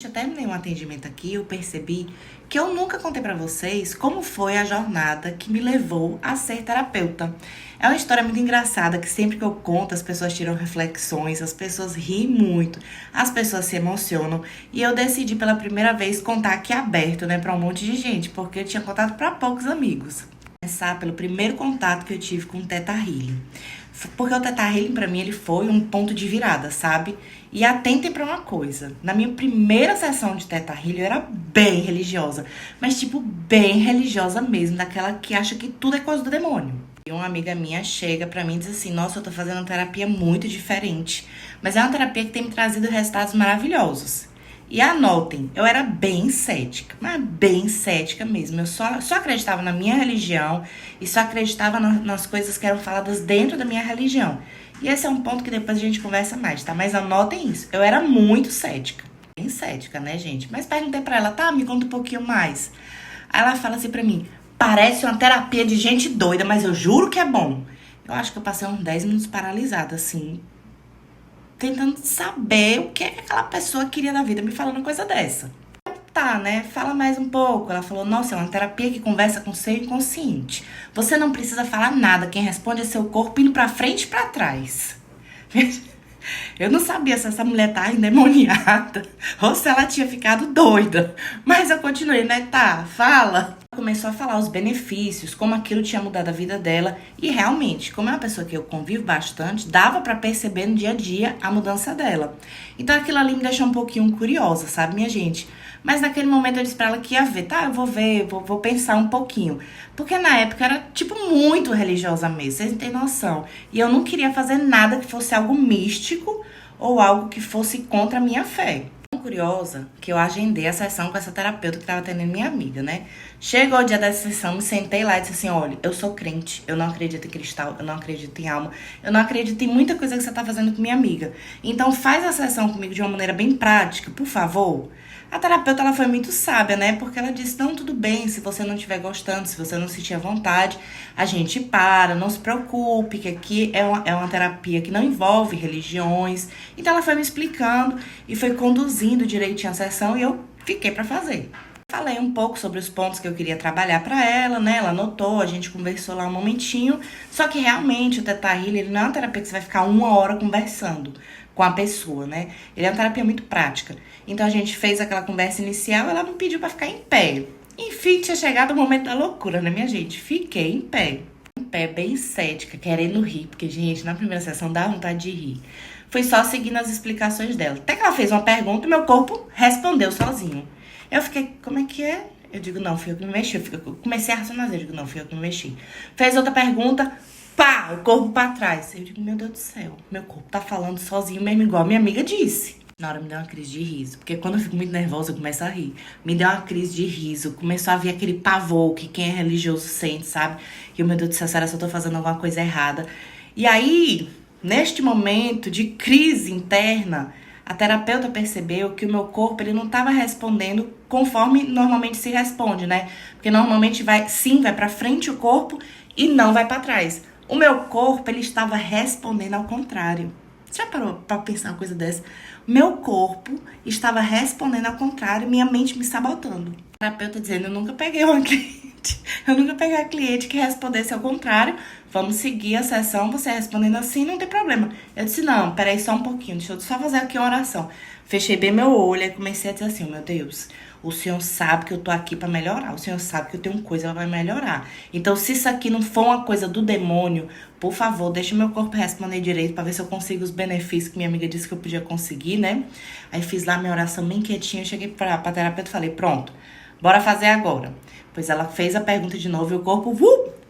Eu terminei um atendimento aqui, eu percebi que eu nunca contei pra vocês como foi a jornada que me levou a ser terapeuta. É uma história muito engraçada que sempre que eu conto as pessoas tiram reflexões, as pessoas riem muito, as pessoas se emocionam e eu decidi pela primeira vez contar aqui aberto, né, pra um monte de gente, porque eu tinha contado pra poucos amigos. Vou começar pelo primeiro contato que eu tive com o Theta Healing. Porque o Theta Healing pra mim ele foi um ponto de virada, sabe? E atentem pra uma coisa, na minha primeira sessão de Theta Healing eu era bem religiosa, mas tipo bem religiosa mesmo, daquela que acha que tudo é coisa do demônio. E uma amiga minha chega pra mim e diz assim, nossa, eu tô fazendo uma terapia muito diferente, mas é uma terapia que tem me trazido resultados maravilhosos. E anotem, eu era bem cética, mas bem cética mesmo. Eu só acreditava na minha religião e só acreditava nas coisas que eram faladas dentro da minha religião. E esse é um ponto que depois a gente conversa mais, tá? Mas anotem isso, eu era muito cética. Bem cética, né, gente? Mas perguntei pra ela, tá, me conta um pouquinho mais. Aí ela fala assim pra mim, parece uma terapia de gente doida, mas eu juro que é bom. Eu acho que eu passei uns 10 minutos paralisada, assim, tentando saber o que é que aquela pessoa queria da vida, me falando uma coisa dessa. Tá, né? Fala mais um pouco. Ela falou, nossa, é uma terapia que conversa com o seu inconsciente. Você não precisa falar nada, quem responde é seu corpo indo pra frente e pra trás. Eu não sabia se essa mulher tá endemoniada ou se ela tinha ficado doida. Mas eu continuei, né? Tá, fala. Começou a falar os benefícios, como aquilo tinha mudado a vida dela. E realmente, como é uma pessoa que eu convivo bastante, dava pra perceber no dia a dia a mudança dela. Então aquilo ali me deixou um pouquinho curiosa, sabe, minha gente? Mas naquele momento eu disse pra ela que ia ver, tá? Eu vou ver, vou pensar um pouquinho. Porque na época eu era, tipo, muito religiosa mesmo, vocês não têm noção. E eu não queria fazer nada que fosse algo místico ou algo que fosse contra a minha fé. Curiosa que eu agendei a sessão com essa terapeuta que estava atendendo minha amiga, né? Chegou o dia dessa sessão, me sentei lá e disse assim, olha, eu sou crente, eu não acredito em cristal, eu não acredito em alma, eu não acredito em muita coisa que você tá fazendo com minha amiga. Então faz a sessão comigo de uma maneira bem prática, por favor. A terapeuta, ela foi muito sábia, né? Porque ela disse, não, tudo bem, se você não estiver gostando, se você não sentir à vontade, a gente para, não se preocupe, que aqui é uma terapia que não envolve religiões. Então ela foi me explicando e foi conduzindo direitinho a sessão e eu fiquei pra fazer. Falei um pouco sobre os pontos que eu queria trabalhar pra ela, né? Ela anotou, a gente conversou lá um momentinho. Só que realmente o Theta Healing, ele não é uma terapia que você vai ficar 1 hora conversando com a pessoa, né? Ele é uma terapia muito prática. Então a gente fez aquela conversa inicial, ela me pediu pra ficar em pé. Enfim, tinha chegado o momento da loucura, né, minha gente? Fiquei em pé. Em pé, bem cética, querendo rir, porque, gente, na primeira sessão dá vontade de rir. Foi só seguindo as explicações dela. Até que ela fez uma pergunta e meu corpo respondeu sozinho. Eu fiquei, como é que é? Eu digo, não, fui eu que me mexi. Eu comecei a racionalizar, eu digo, não, fui eu que me mexi. Fez outra pergunta, pá, o corpo pra trás. Eu digo, meu Deus do céu, meu corpo tá falando sozinho mesmo, igual a minha amiga disse. Na hora me deu uma crise de riso, porque quando eu fico muito nervosa eu começo a rir. Me deu uma crise de riso, começou a vir aquele pavor que quem é religioso sente, sabe? E eu, meu Deus do céu, será que eu tô fazendo alguma coisa errada? E aí, neste momento de crise interna, a terapeuta percebeu que o meu corpo ele não estava respondendo conforme normalmente se responde, né? Porque normalmente vai para frente o corpo e não vai para trás. O meu corpo ele estava respondendo ao contrário. Você já parou para pensar uma coisa dessa? Meu corpo estava respondendo ao contrário, minha mente me sabotando. O terapeuta dizendo, eu nunca peguei uma cliente, eu nunca peguei a cliente que respondesse ao contrário. Vamos seguir a sessão, você respondendo assim, não tem problema. Eu disse, não, peraí só um pouquinho, deixa eu só fazer aqui uma oração. Fechei bem meu olho e comecei a dizer assim, meu Deus, o Senhor sabe que eu tô aqui pra melhorar, o Senhor sabe que eu tenho coisa, ela vai melhorar. Então, se isso aqui não for uma coisa do demônio, por favor, deixa meu corpo responder direito pra ver se eu consigo os benefícios que minha amiga disse que eu podia conseguir, né? Aí fiz lá minha oração bem quietinha, cheguei pra terapeuta e falei, pronto, bora fazer agora. Pois ela fez a pergunta de novo e o corpo,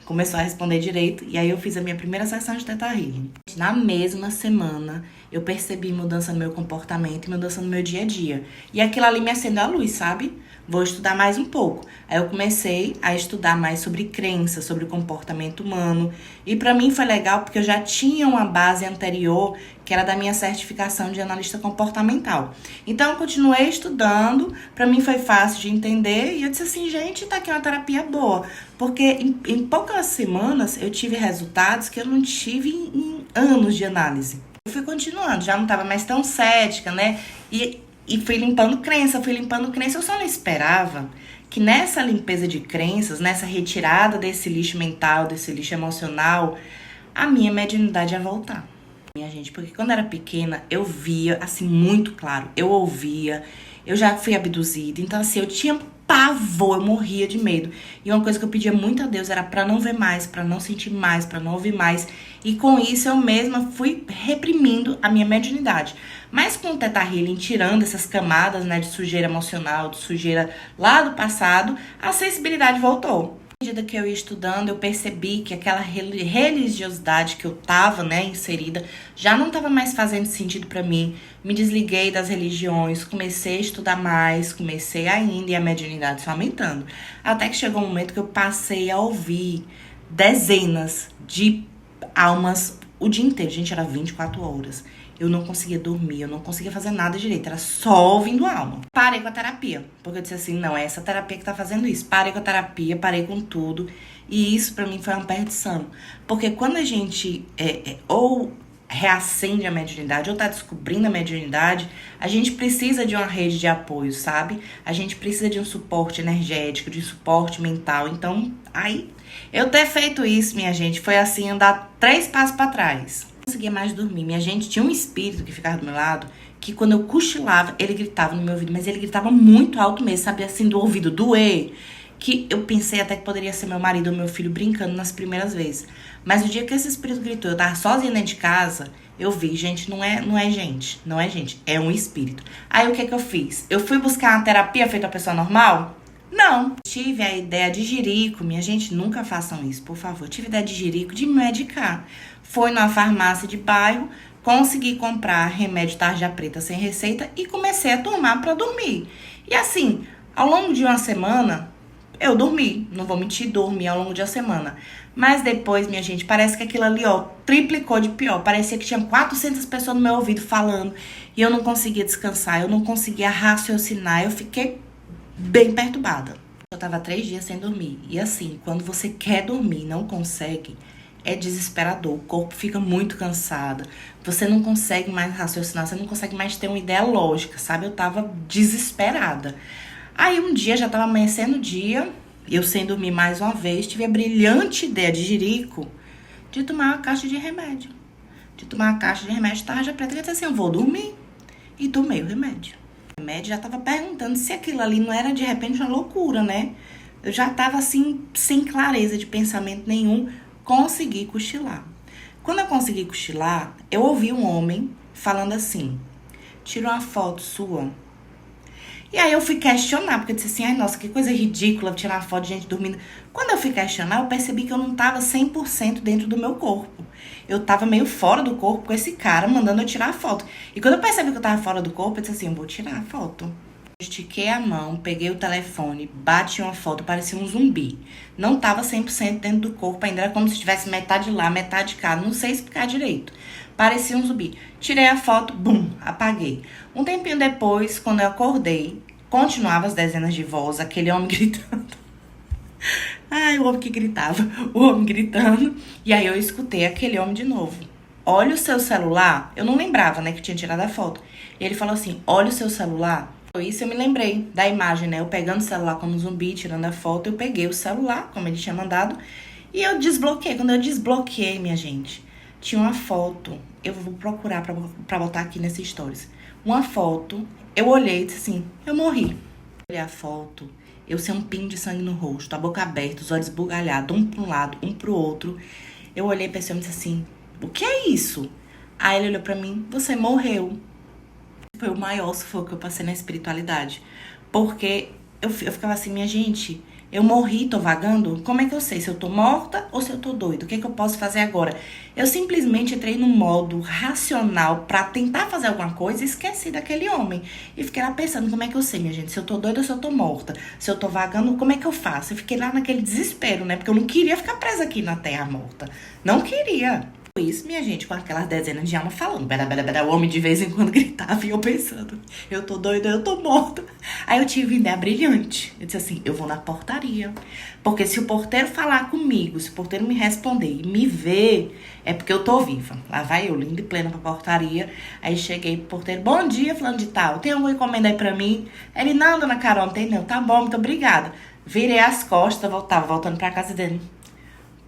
começou a responder direito. E aí eu fiz a minha primeira sessão de Theta Healing. Na mesma semana, eu percebi mudança no meu comportamento e mudança no meu dia a dia. E aquilo ali me acendeu a luz, sabe? Vou estudar mais um pouco. Aí eu comecei a estudar mais sobre crença, sobre comportamento humano. E pra mim foi legal porque eu já tinha uma base anterior, que era da minha certificação de analista comportamental. Então eu continuei estudando, pra mim foi fácil de entender. E eu disse assim, gente, tá aqui uma terapia boa. Porque em poucas semanas eu tive resultados que eu não tive em anos de análise. Eu fui continuando, já não estava mais tão cética, né? E E fui limpando crença, fui limpando crença. Eu só não esperava que nessa limpeza de crenças, nessa retirada desse lixo mental, desse lixo emocional, a minha mediunidade ia voltar. Minha gente, porque quando eu era pequena, eu via, assim, muito claro. Eu ouvia, eu já fui abduzida. Então, assim, eu tinha pavor, eu morria de medo. E uma coisa que eu pedia muito a Deus era pra não ver mais, pra não sentir mais, pra não ouvir mais. E com isso, eu mesma fui reprimindo a minha mediunidade. Mas com o Theta Healing, tirando essas camadas, né, de sujeira emocional, de sujeira lá do passado, a sensibilidade voltou. À medida que eu ia estudando, eu percebi que aquela religiosidade que eu tava, né, inserida, já não estava mais fazendo sentido para mim. Me desliguei das religiões, comecei a estudar mais, comecei ainda e a mediunidade foi aumentando. Até que chegou um momento que eu passei a ouvir dezenas de almas o dia inteiro. Gente, era 24 horas. Eu não conseguia dormir, eu não conseguia fazer nada direito, era só ouvindo a alma. Parei com a terapia, porque eu disse assim, não, é essa terapia que tá fazendo isso. Parei com a terapia, parei com tudo, e isso pra mim foi uma perdição. Porque quando a gente ou reacende a mediunidade, ou tá descobrindo a mediunidade, a gente precisa de uma rede de apoio, sabe? A gente precisa de um suporte energético, de suporte mental. Então, aí, eu ter feito isso, minha gente, foi assim, andar 3 passos pra trás. Não conseguia mais dormir. Minha gente, tinha um espírito que ficava do meu lado, que quando eu cochilava, ele gritava no meu ouvido, mas ele gritava muito alto mesmo, sabe, assim, do ouvido doer, que eu pensei até que poderia ser meu marido ou meu filho brincando nas primeiras vezes. Mas o dia que esse espírito gritou, eu tava sozinha dentro de casa, eu vi, gente, não é gente, não é gente, é um espírito. Aí o que eu fiz? Eu fui buscar uma terapia feita a pessoa normal? Não. Tive a ideia de jirico, minha gente, nunca façam isso, por favor. Tive a ideia de jirico de me medicar. Fui numa farmácia de bairro, consegui comprar remédio tarja preta sem receita e comecei a tomar pra dormir. E assim, ao longo de uma semana, eu dormi. Não vou mentir, dormi ao longo de uma semana. Mas depois, minha gente, parece que aquilo ali, ó, triplicou de pior. Parecia que tinha 400 pessoas no meu ouvido falando e eu não conseguia descansar, eu não conseguia raciocinar, eu fiquei bem perturbada. Eu tava 3 dias sem dormir. E assim, quando você quer dormir e não consegue, é desesperador. O corpo fica muito cansado. Você não consegue mais raciocinar, você não consegue mais ter uma ideia lógica, sabe? Eu tava desesperada. Aí um dia, já tava amanhecendo o dia, eu sem dormir mais uma vez, tive a brilhante ideia de jirico de tomar uma caixa de remédio. De tomar uma caixa de remédio tarja preta. Eu disse assim, eu vou dormir. E tomei o remédio. O remédio já tava perguntando se aquilo ali não era de repente uma loucura, né? Eu já tava assim, sem clareza de pensamento nenhum, consegui cochilar. Quando eu consegui cochilar, eu ouvi um homem falando assim, tira uma foto sua. E aí eu fui questionar, porque eu disse assim, ai nossa, que coisa ridícula tirar uma foto de gente dormindo. Quando eu fui questionar, eu percebi que eu não tava 100% dentro do meu corpo. Eu tava meio fora do corpo com esse cara mandando eu tirar a foto. E quando eu percebi que eu tava fora do corpo, eu disse assim, eu vou tirar a foto. Estiquei a mão, peguei o telefone, bati uma foto, parecia um zumbi. Não tava 100% dentro do corpo ainda, era como se tivesse metade lá, metade cá, não sei explicar direito. Parecia um zumbi. Tirei a foto, bum, apaguei. Um tempinho depois, quando eu acordei, continuava as dezenas de vozes, aquele homem gritando. Ai, o homem que gritava, o homem gritando. E aí eu escutei aquele homem de novo. Olha o seu celular. Eu não lembrava, né, que tinha tirado a foto. E ele falou assim, olha o seu celular. Isso eu me lembrei da imagem, né? Eu pegando o celular como zumbi, tirando a foto, eu peguei o celular, como ele tinha mandado, e eu desbloqueei. Quando eu desbloqueei, minha gente, tinha uma foto. Eu vou procurar pra botar aqui nesse stories. Uma foto, eu olhei e disse assim, eu morri. Eu olhei a foto, eu sem um pingo de sangue no rosto, a boca aberta, os olhos esbugalhados, um para um lado, um pro outro. Eu olhei pra esse homem e disse assim, o que é isso? Aí ele olhou pra mim, você morreu. Foi o maior sufoco que eu passei na espiritualidade. Porque eu ficava assim, minha gente, eu morri, tô vagando? Como é que eu sei se eu tô morta ou se eu tô doida? O que é que eu posso fazer agora? Eu simplesmente entrei no modo racional pra tentar fazer alguma coisa e esqueci daquele homem. E fiquei lá pensando, como é que eu sei, minha gente? Se eu tô doida ou se eu tô morta? Se eu tô vagando, como é que eu faço? Eu fiquei lá naquele desespero, né? Porque eu não queria ficar presa aqui na terra morta. Não queria. Isso, minha gente, com aquelas dezenas de alma falando. Bada, bada, bada, o homem de vez em quando gritava e eu pensando, eu tô doida, eu tô morta. Aí eu tive ideia brilhante. Eu disse assim, eu vou na portaria. Porque se o porteiro falar comigo, se o porteiro me responder e me ver, é porque eu tô viva. Lá vai eu, linda e plena, pra portaria. Aí cheguei pro porteiro, bom dia, falando de tal. Tem alguma encomenda aí pra mim? Ele, não, dona Carol, não tem não. Tá bom, muito obrigada. Virei as costas, tava voltando pra casa dele.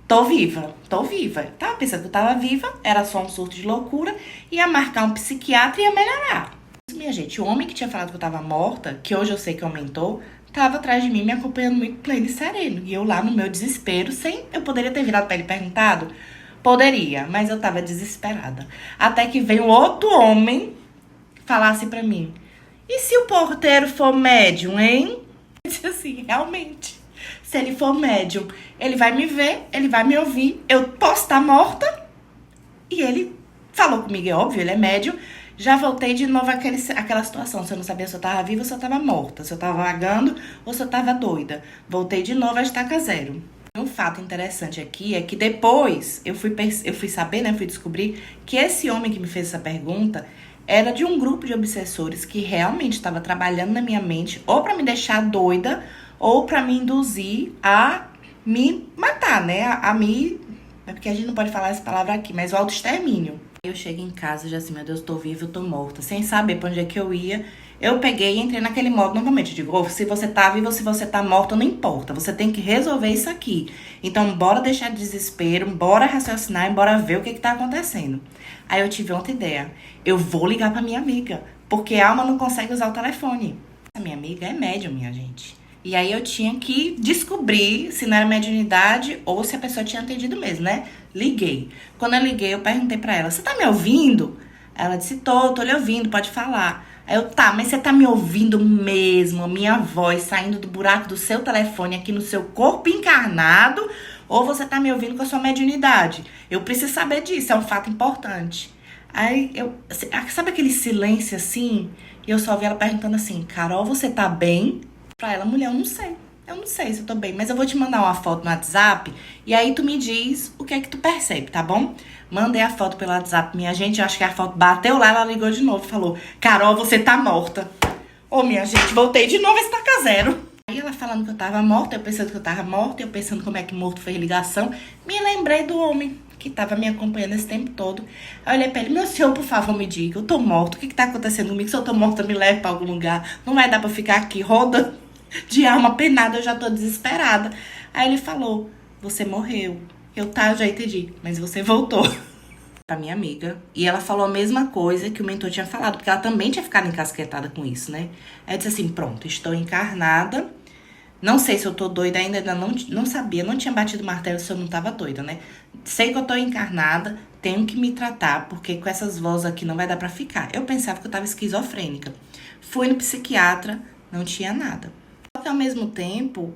Tô viva, tô viva. Tava pensando que eu tava viva, era só um surto de loucura, ia marcar um psiquiatra e ia melhorar. Minha gente, o homem que tinha falado que eu tava morta, que hoje eu sei que aumentou, tava atrás de mim me acompanhando muito pleno e sereno. E eu lá no meu desespero, eu poderia ter virado pra ele e perguntado? Poderia, mas eu tava desesperada. Até que veio outro homem falar assim pra mim, e se o porteiro for médium, hein? Eu disse assim, realmente. Se ele for médium, ele vai me ver, ele vai me ouvir, eu posso estar morta. E ele falou comigo, é óbvio, ele é médium. Já voltei de novo àquela situação. Se eu não sabia se eu estava viva ou se eu estava morta. Se eu estava vagando ou se eu estava doida. Voltei de novo à estaca zero. Um fato interessante aqui é que depois eu fui saber, né, fui descobrir que esse homem que me fez essa pergunta era de um grupo de obsessores que realmente estava trabalhando na minha mente ou para me deixar doida ou pra me induzir a me matar, né? A me... É porque a gente não pode falar essa palavra aqui, mas o autoextermínio. Eu chego em casa já assim, meu Deus, tô viva, eu tô morta. Sem saber pra onde é que eu ia, eu peguei e entrei naquele modo novamente. Eu digo, se você tá viva ou se você tá morta, não importa. Você tem que resolver isso aqui. Então, bora deixar de desespero, bora raciocinar e bora ver o que tá acontecendo. Aí eu tive outra ideia. Eu vou ligar pra minha amiga, porque a alma não consegue usar o telefone. A minha amiga é médium, minha gente. E aí eu tinha que descobrir se não era mediunidade ou se a pessoa tinha entendido mesmo, né? Liguei. Quando eu liguei, eu perguntei pra ela, você tá me ouvindo? Ela disse, tô lhe ouvindo, pode falar. Aí eu, tá, mas você tá me ouvindo mesmo? A minha voz saindo do buraco do seu telefone aqui no seu corpo encarnado? Ou você tá me ouvindo com a sua mediunidade? Eu preciso saber disso, é um fato importante. Aí sabe aquele silêncio assim? E eu só ouvi ela perguntando assim, Carol, você tá bem? Pra ela, mulher, eu não sei se eu tô bem, mas eu vou te mandar uma foto no WhatsApp e aí tu me diz o que é que tu percebe, tá bom? Mandei a foto pelo WhatsApp, minha gente, eu acho que a foto bateu lá, ela ligou de novo e falou, Carol, você tá morta. Ô, minha gente, voltei de novo a estaca zero. Aí ela falando que eu tava morta, eu pensando que eu tava morta, eu pensando como é que morto fez ligação, me lembrei do homem que tava me acompanhando esse tempo todo. Aí eu olhei pra ele, meu senhor, por favor, me diga, eu tô morta, o que tá acontecendo comigo? Se eu tô morta, me leve pra algum lugar, não vai dar pra ficar aqui rodando. De alma penada, eu já tô desesperada. Aí ele falou, você morreu. Eu já entendi, mas você voltou. Pra minha amiga. E ela falou a mesma coisa que o mentor tinha falado, porque ela também tinha ficado encasquetada com isso, né? Aí eu disse assim, pronto, estou encarnada. Não sei se eu tô doida ainda não sabia, não tinha batido o martelo se eu não tava doida, né? Sei que eu tô encarnada, tenho que me tratar, porque com essas vozes aqui não vai dar pra ficar. Eu pensava que eu tava esquizofrênica. Fui no psiquiatra, não tinha nada. Só que ao mesmo tempo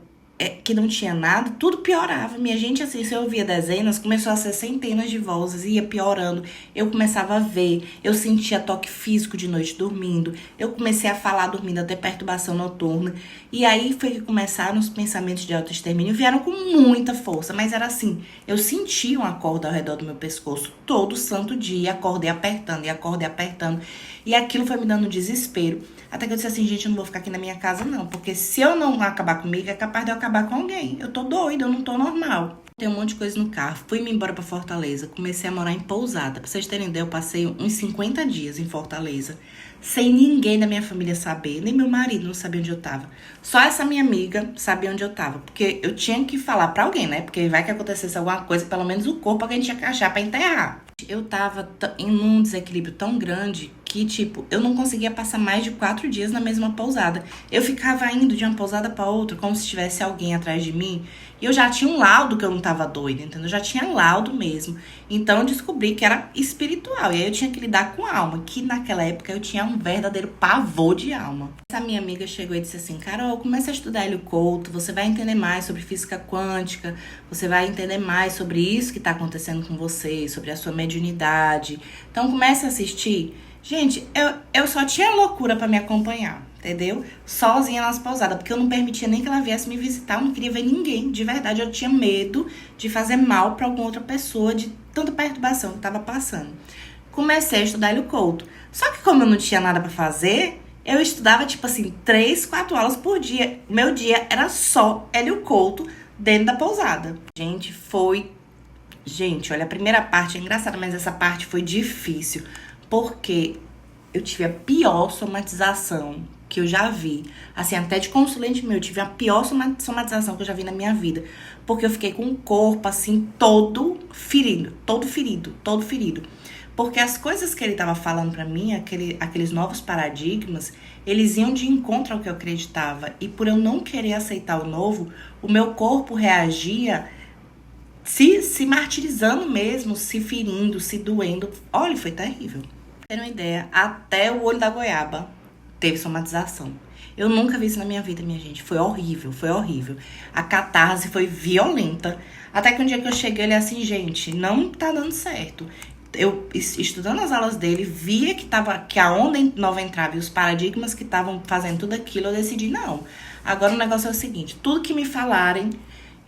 que não tinha nada, tudo piorava. Minha gente, assim, se eu ouvia dezenas, começou a ser centenas de vozes, ia piorando. Eu começava a ver, eu sentia toque físico de noite dormindo, eu comecei a falar dormindo, até perturbação noturna. E aí foi que começaram os pensamentos de autoextermínio, vieram com muita força, mas era assim, eu sentia uma corda ao redor do meu pescoço todo santo dia, a corda ia apertando, e a corda ia apertando. E aquilo foi me dando desespero. Até que eu disse assim, gente, eu não vou ficar aqui na minha casa não, porque se eu não acabar comigo, é capaz de eu acabar com alguém. Eu tô doida, eu não tô normal. Tem um monte de coisa no carro. Fui-me embora pra Fortaleza, comecei a morar em Pousada. Pra vocês terem ideia, eu passei uns 50 dias em Fortaleza, sem ninguém da minha família saber, nem meu marido não sabia onde eu tava. Só essa minha amiga sabia onde eu tava, porque eu tinha que falar pra alguém, né? Porque vai que acontecesse alguma coisa, pelo menos o corpo alguém tinha que achar pra enterrar. Eu tava em um desequilíbrio tão grande que, tipo, eu não conseguia passar mais de 4 dias na mesma pousada. Eu ficava indo de uma pousada pra outra, como se tivesse alguém atrás de mim. E eu já tinha um laudo que eu não tava doida, entendeu? Eu já tinha laudo mesmo. Então eu descobri que era espiritual. E aí eu tinha que lidar com alma, que naquela época eu tinha um verdadeiro pavor de alma. Essa minha amiga chegou e disse assim, Carol, comece a estudar Hélio Couto, você vai entender mais sobre física quântica, você vai entender mais sobre isso que tá acontecendo com você, sobre a sua mediunidade. Então comece a assistir. Gente, eu só tinha loucura pra me acompanhar. entendeu? Sozinha nas pousadas, porque eu não permitia nem que ela viesse me visitar, eu não queria ver ninguém, de verdade, eu tinha medo de fazer mal pra alguma outra pessoa, de tanta perturbação que eu tava passando. Comecei a estudar Hélio Couto. Só que como eu não tinha nada pra fazer, eu estudava, tipo assim, 3, 4 aulas por dia. Meu dia era só Hélio Couto dentro da pousada. Gente, olha, a primeira parte é engraçada, mas essa parte foi difícil, porque eu tive a pior somatização que eu já vi. Assim, até de consulente meu, eu tive a pior somatização que eu já vi na minha vida. Porque eu fiquei com o corpo, assim, todo ferido, todo ferido, todo ferido. Porque as coisas que ele estava falando pra mim, aqueles novos paradigmas, eles iam de encontro ao que eu acreditava. E por eu não querer aceitar o novo, o meu corpo reagia se martirizando mesmo, se ferindo, se doendo. Olha, foi terrível. Pra ter uma ideia, até o olho da goiaba teve somatização. Eu nunca vi isso na minha vida, minha gente. Foi horrível, foi horrível. A catarse foi violenta. Até que um dia que eu cheguei, ele assim, gente, não tá dando certo. Eu, estudando as aulas dele, via que a onda nova entrava e os paradigmas que estavam fazendo tudo aquilo, eu decidi, não. Agora o negócio é o seguinte, tudo que me falarem,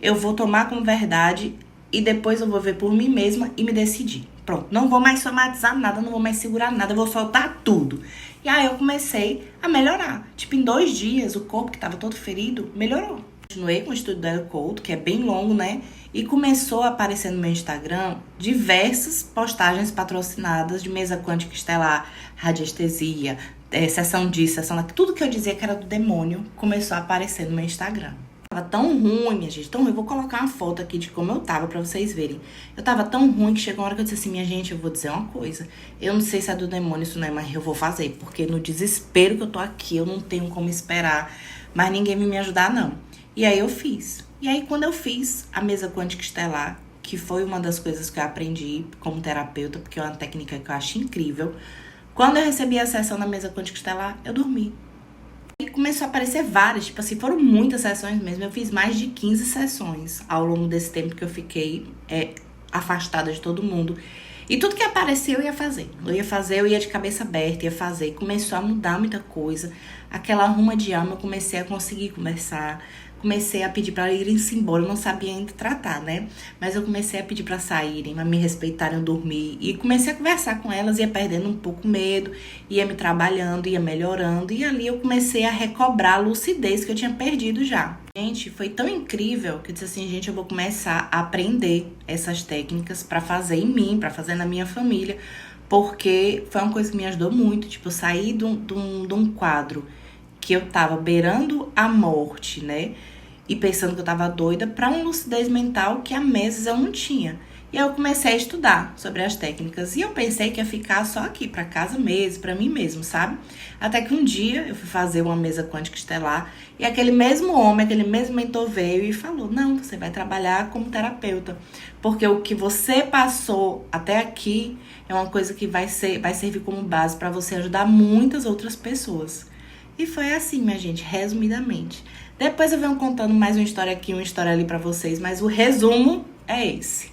eu vou tomar como verdade e depois eu vou ver por mim mesma e me decidir. Pronto, não vou mais somatizar nada, não vou mais segurar nada, eu vou soltar tudo. E aí eu comecei a melhorar. Tipo, em 2 dias, o corpo que estava todo ferido melhorou. Continuei com o estudo do Hélio Couto, que é bem longo, né? E começou a aparecer no meu Instagram diversas postagens patrocinadas de mesa quântica estelar, radiestesia, sessão disso, sessão daquilo. Tudo que eu dizia que era do demônio começou a aparecer no meu Instagram. Tava tão ruim, minha gente, tão ruim. Eu vou colocar uma foto aqui de como eu tava pra vocês verem. Eu tava tão ruim que chegou uma hora que eu disse assim, minha gente, eu vou dizer uma coisa. Eu não sei se é do demônio isso não é, mas eu vou fazer. Porque no desespero que eu tô aqui, eu não tenho como esperar mais ninguém me ajudar, não. E aí eu fiz. E aí quando eu fiz a mesa quântica estelar, que foi uma das coisas que eu aprendi como terapeuta, porque é uma técnica que eu acho incrível. Quando eu recebi a sessão na mesa quântica estelar, eu dormi. E começou a aparecer várias, tipo assim, foram muitas sessões mesmo. Eu fiz mais de 15 sessões ao longo desse tempo que eu fiquei afastada de todo mundo. E tudo que apareceu eu ia fazer. Eu ia de cabeça aberta, ia fazer. Começou a mudar muita coisa. Aquela ruma de alma eu comecei a conseguir conversar. Comecei a pedir para irem-se embora, eu não sabia ainda tratar, né? Mas eu comecei a pedir para saírem, para me respeitarem, eu dormir. E comecei a conversar com elas, ia perdendo um pouco o medo, ia me trabalhando, ia melhorando. E ali eu comecei a recobrar a lucidez que eu tinha perdido já. Gente, foi tão incrível que eu disse assim, gente, eu vou começar a aprender essas técnicas para fazer em mim, para fazer na minha família. Porque foi uma coisa que me ajudou muito. Tipo, eu saí de um quadro que eu tava beirando a morte, né? E pensando que eu tava doida, pra uma lucidez mental que há meses eu não tinha. E aí eu comecei a estudar sobre as técnicas. E eu pensei que ia ficar só aqui, pra casa mesmo, pra mim mesmo, sabe? Até que um dia eu fui fazer uma mesa quântica estelar e aquele mesmo homem, aquele mesmo mentor veio e falou, não, você vai trabalhar como terapeuta. Porque o que você passou até aqui é uma coisa que vai servir como base pra você ajudar muitas outras pessoas. E foi assim, minha gente, resumidamente. Depois eu venho contando mais uma história aqui, uma história ali pra vocês, mas o resumo é esse.